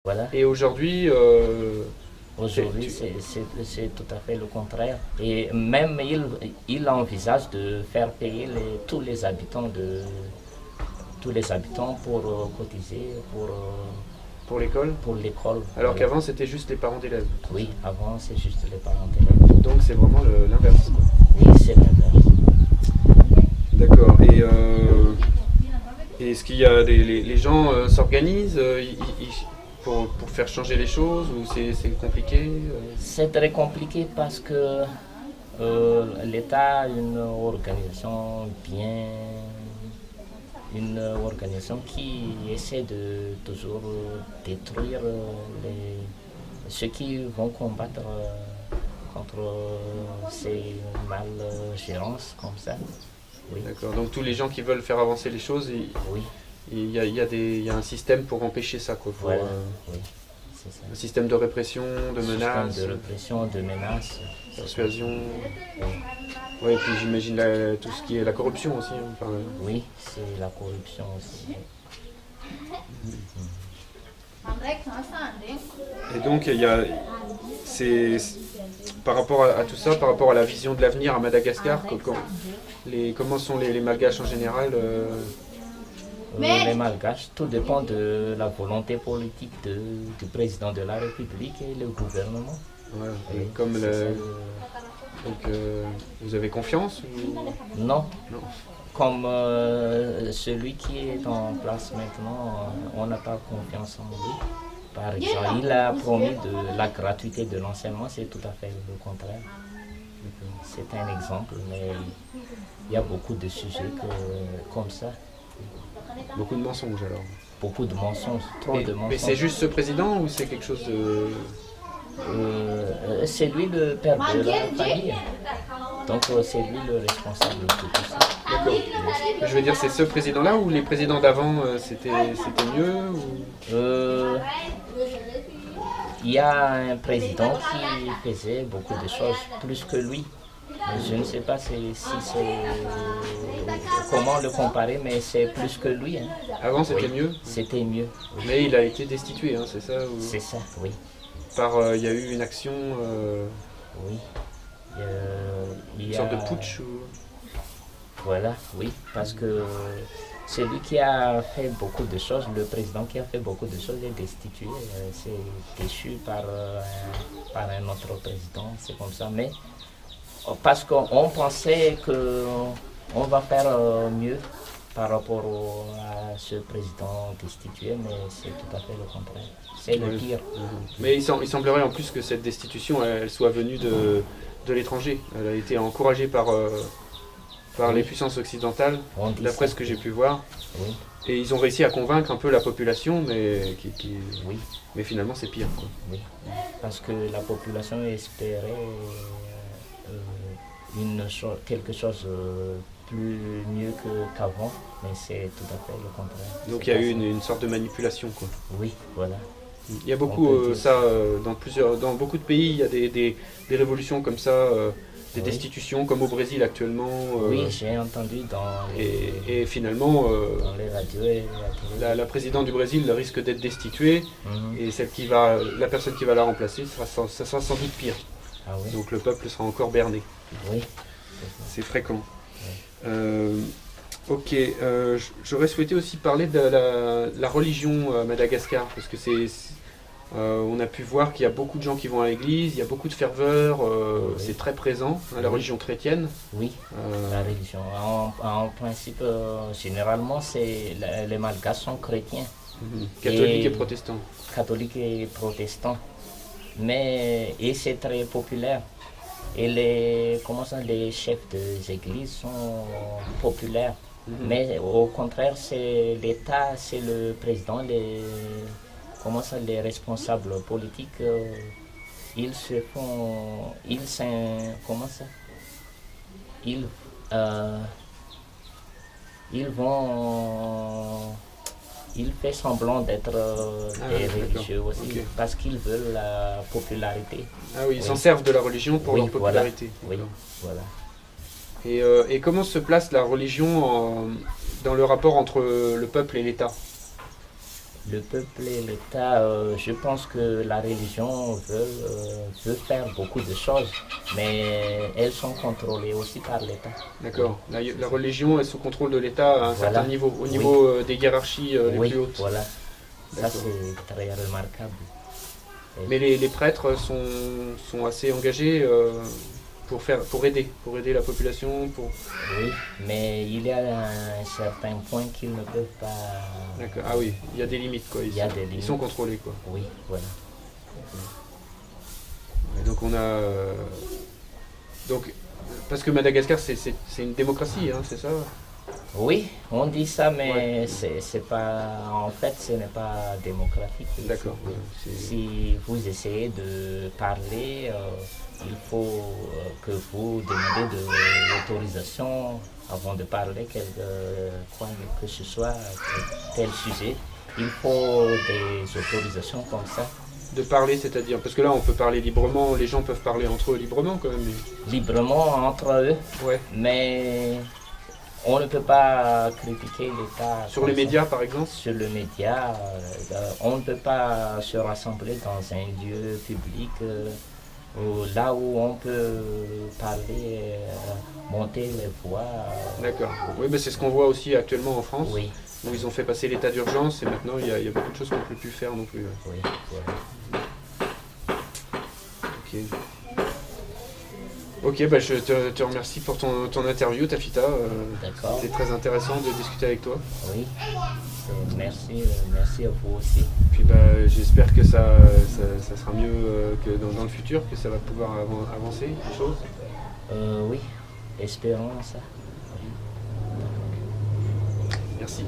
Voilà. Et aujourd'hui, Aujourd'hui, c'est tout à fait le contraire. Et même il envisage de faire payer tous les habitants pour cotiser pour l'école, pour l'école. alors Voilà. qu'avant c'était juste les parents d'élèves. Oui, avant c'est juste les parents d'élèves. Donc c'est vraiment l'inverse, quoi. Oui, c'est l'inverse. D'accord. Et est-ce qu'il y a les gens s'organisent pour faire changer les choses ou c'est compliqué C'est très compliqué parce que l'État a une organisation qui essaie de toujours détruire ceux qui vont combattre contre ces malgérances comme ça. Oui, D'accord. Donc tous les gens qui veulent faire avancer les choses, oui, il y a un système pour empêcher ça, quoi. voilà, oui, c'est ça. Un système de répression, de menaces, Système de répression, de menaces. persuasion. Oui, Ouais, et puis j'imagine tout ce qui est la corruption aussi, hein. Enfin, oui, c'est la corruption aussi. et donc c'est par rapport à tout ça, par rapport à la vision de l'avenir à Madagascar, comment sont les Malgaches en général Les Malgaches, tout dépend de la volonté politique du président de la République et le gouvernement. voilà. Oui, Et comme c'est ça donc vous avez confiance ou Non, non? comme celui qui est en place maintenant, on n'a pas confiance en lui. Par exemple, il a promis de la gratuité de l'enseignement, c'est tout à fait le contraire. C'est un exemple, mais il y a beaucoup de sujets comme ça. Beaucoup de mensonges alors. Beaucoup de mensonges, trop de Mais c'est mensonges. juste ce président ou c'est quelque chose de... C'est lui le père de la famille. Donc c'est lui le responsable de tout ça. D'accord. Je veux dire, c'est ce président-là ou les présidents d'avant, c'était mieux ou... Euh, Il y a un président qui faisait beaucoup de choses plus que lui. Je ne sais pas si c'est comment le comparer, mais c'est plus que lui. Hein. Avant, c'était Oui, mieux, c'était mieux. mais il a été destitué, hein, c'est ça C'est ça, oui. il y a eu une action, Oui. Il une y sorte de a, putsch ou... voilà, oui, parce que c'est lui qui a fait beaucoup de choses, le président qui a fait beaucoup de choses est destitué, c'est déchu par un autre président, c'est comme ça. Mais parce qu'on pensait qu'on va faire mieux par rapport à ce président destitué, mais c'est tout à fait le contraire. C'est le Ouais. pire. Mais il semblerait en plus que cette destitution, elle soit venue de l'étranger. Elle a été encouragée par les Oui, puissances occidentales, on dit d'après ça. ce que j'ai pu voir. Oui, Et ils ont réussi à convaincre un peu la population, oui, mais finalement c'est pire, quoi. oui. Parce que la population espérait quelque chose plus mieux qu'avant, mais c'est tout à fait le contraire. Donc C'est il y a pas eu ça. une sorte de manipulation, quoi. Oui, voilà. Il y a On beaucoup peut dire ça dans beaucoup de pays, il y a des révolutions comme ça, des oui. destitutions comme au Brésil actuellement. Oui, j'ai entendu Et finalement, dans les radios et la télé. la présidente du Brésil risque d'être destituée Mhm. et la personne qui va la remplacer, ça sera sans doute pire. Ah oui, Donc le peuple sera encore berné. oui, C'est fréquent. Ok, j'aurais souhaité aussi parler de la religion à Madagascar, parce que on a pu voir qu'il y a beaucoup de gens qui vont à l'église, il y a beaucoup de ferveur, Oui. c'est très présent, hein, la Oui. religion chrétienne. oui. Euh, La religion. En principe, généralement, les Malgaches sont chrétiens, catholique et protestant. catholiques et protestants. Et c'est très populaire. Et les chefs des églises sont populaires. Mais au contraire, c'est l'État, c'est le président, les responsables politiques, ils se font, comment ça, ils, euh, ils vont, ils font semblant d'être des D'accord. religieux aussi, Ok. parce qu'ils veulent la popularité. Ah oui, ils Oui. s'en servent de la religion pour Oui, leur popularité. Oui, D'accord. voilà. Et comment se place la religion dans le rapport entre le peuple et l'État? Le peuple et l'État, je pense que la religion veut faire beaucoup de choses, mais elles sont contrôlées aussi par l'État. D'accord. La religion est sous contrôle de l'État à un Voilà. certain niveau, au Oui. niveau des hiérarchies les Oui, plus hautes. voilà. Ça, D'accord. c'est très remarquable. Mais les prêtres sont assez engagés pour aider la population. Oui, mais il y a un certain point qu'ils ne peuvent pas. D'accord. Ah oui, il y a des limites quoi. Il y a des Ils limites. sont contrôlés quoi. Oui, voilà. Et donc on a donc parce que Madagascar c'est une démocratie, hein, c'est ça? Oui, on dit ça, mais Ouais. c'est pas. En fait, ce n'est pas démocratique. D'accord. Si vous essayez de parler, il faut que vous demandez de l'autorisation avant de parler quoi que ce soit, tel sujet. Il faut des autorisations comme ça. De parler, c'est-à-dire parce que là on peut parler librement, les gens peuvent parler entre eux librement quand même. Librement entre eux, Ouais. mais on ne peut pas critiquer l'État. Sur les médias par exemple. Sur le média, on ne peut pas se rassembler dans un lieu public là où on peut parler, monter les voix. D'accord. Oui, mais c'est ce qu'on voit aussi actuellement en France, Oui, où ils ont fait passer l'état d'urgence et maintenant il y a beaucoup de choses qu'on ne peut plus faire non plus. oui, voilà. Ok. Ok, bah je te remercie pour ton interview, Tafita. D'accord. C'était très intéressant de discuter avec toi. Oui, merci, merci à vous aussi. Puis bah, j'espère que ça sera mieux que dans le futur, que ça va pouvoir avancer les choses. Oui, espérons ça. Merci.